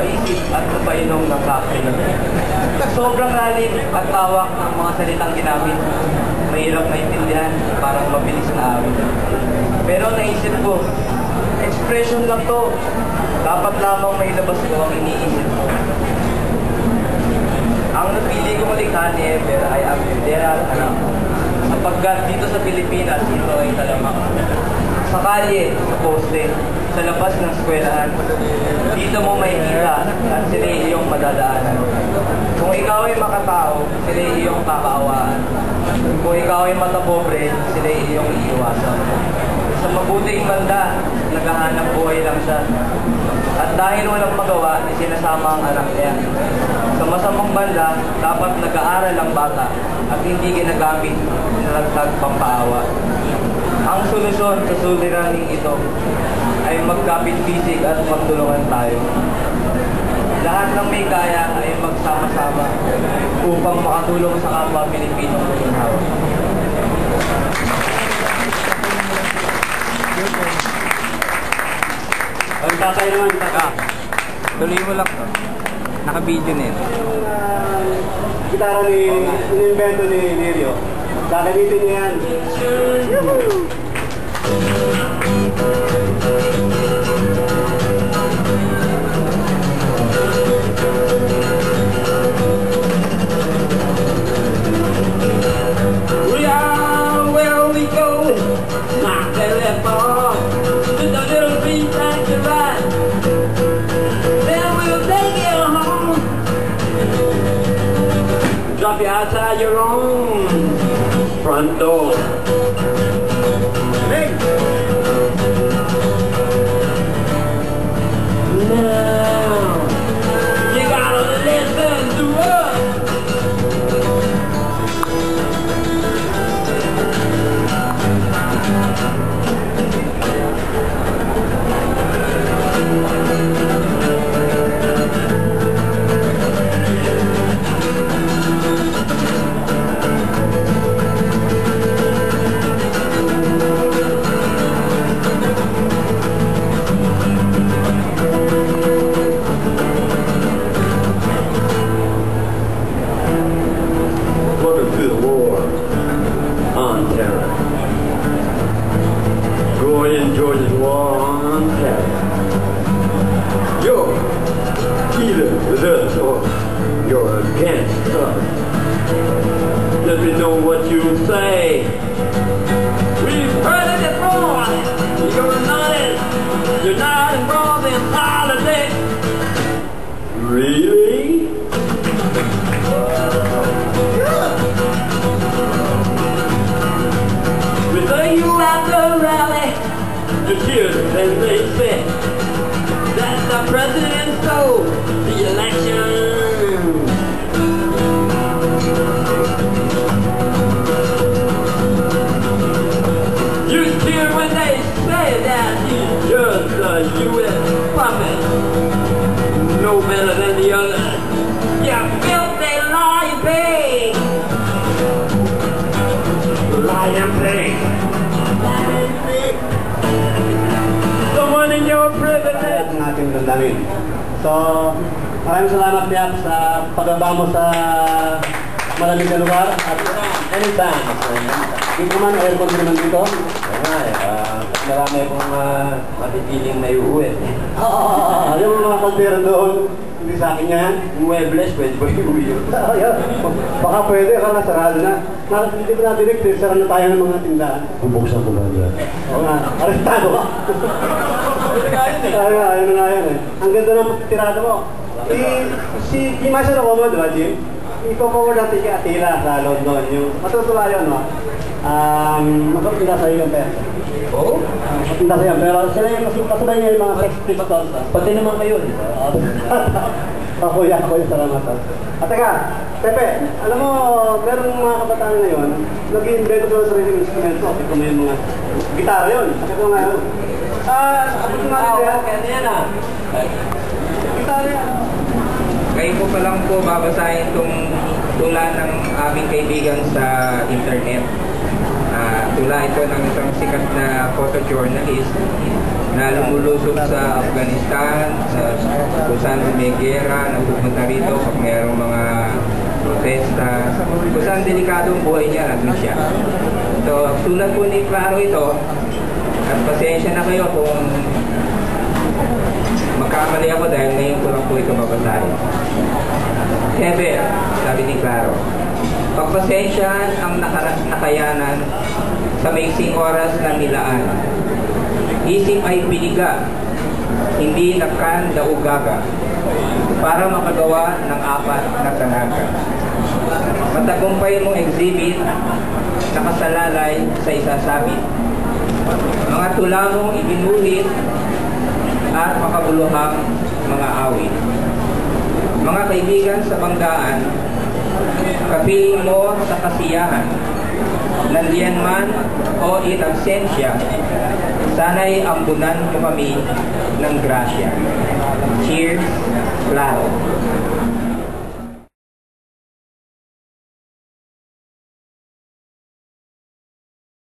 napaisip at napainom ng kape. Sobrang lalim at tawak ng mga salitang ginamit. Mahirap maintindihan, parang mabilis na awit. Pero naisip ko, expression lang to. Dapat lamang may labas ko ang iniisip ko. Ang napili ko malikha ni Ever ay ang literal anak. Sapagkat dito sa Pilipinas, ito ay talamak. Sa kalye, sa poste, sa labas ng eskwelahan, dito mo makikita at sila iyong madadaanan. Kung ikaw ay makatao, sila iyong kakaawaan. Kung ikaw ay matapobre, sila iyong iiwasan. Sa mabuting banda, naghahanap buhay lang siya. At dahil walang magawa, isinasama ang anak niya. Sa masamang banda, dapat nag-aaral ang bata at hindi ginagamit na nagtag pampaawa. Ang solusyon sa suliraning ito ay magkapit-bisig at magtulungan tayo. Lahat ng may kaya ay magsama-sama upang makatulong sa kapwa Pilipinong luminawa. Ang tatay naman, taka. Tuloy mo lang to. Naka-video na ito. Gitara ni inimbento ni Lirio. Kakamitin niya yan. We are where we go, not very far. Just a little beat like the ride. Then we'll take you home. Drop you outside your own front door. Hey. Now you gotta listen to us. Welcome to the war on terror. Gordon George's war on terror. You're either with us or you're against us. Let me know what you say. We've heard it before. You're not involved in politics. Really? We saw you at the rally. The cheers as they said. That the president stole the election. You cheer when they say that he's just a U.S. puppet, no better than the others. You filthy lying pig. Lying pig. Lying pig. Someone in your privilege. Ang ating damdamin. So, maraming salamat Piap sa pagbaba mo sa malamig na lugar at anytime. Dito naman, aircon din naman dito. Marami akong matipiling na iuwi. Yung mga kalderon doon, hindi sa akin yan. Muebles, pwede ba iuwi yun? Baka pwede, akala sarado na. Hindi ko natinig, sara na tayo ng mga tindahan. Bubuksan ko ba yan? Oo nga, arestado ka. Ayun na nga yan eh. Ang ganda ng tirada mo. Si Masya na komo, di ba Jim? Iko-forward natin kay Atila sa London. Yung matutuwa yun, no? Magpapinda sa'yo yung pera. Oo? Magpapinda sa'yo. Pero sila yung kasabay niya yung mga sex pistols. Pati naman kayo, di ba? Ako yung salamat. At teka, Pepe, alam mo, merong mga kabataan ngayon, nag-i-invento ko sa rin yung instrumento. Ito mo yung mga gitara yun. Sabi ko nga yun. Sabi ko nga yun. Ano yan ah? Gitara yan. Kayo po pa lang po babasahin itong tula ng aming kaibigan sa internet. Tula ito ng isang sikat na photojournalist na lumulusob sa Afghanistan, kung saan may gera, na pupunta rito pag mayroong mga protesta, kung saan delikadong buhay niya, nandun siya. So, sulat po ni Claro ito, at pasensya na kayo kung magkamali ako dahil ngayon ko lang po ito mabasahin. Heber, sabi ni Claro, pagpasensyahan ang nakayanan sa maiksing oras na nilaan. Isip ay piniga, hindi nakandaugaga, para makagawa ng 4 na tanaga. Matagumpay mong exhibit, nakasalalay sa isasabit. Mga tula mong ibinuhit at makabuluhang mga awit. Mga kaibigan sa banggaan, kapiling mo sa kasiyahan, nandiyan man o in absensya, sana'y ambunan mo kami ng grasya. Cheers, Claro.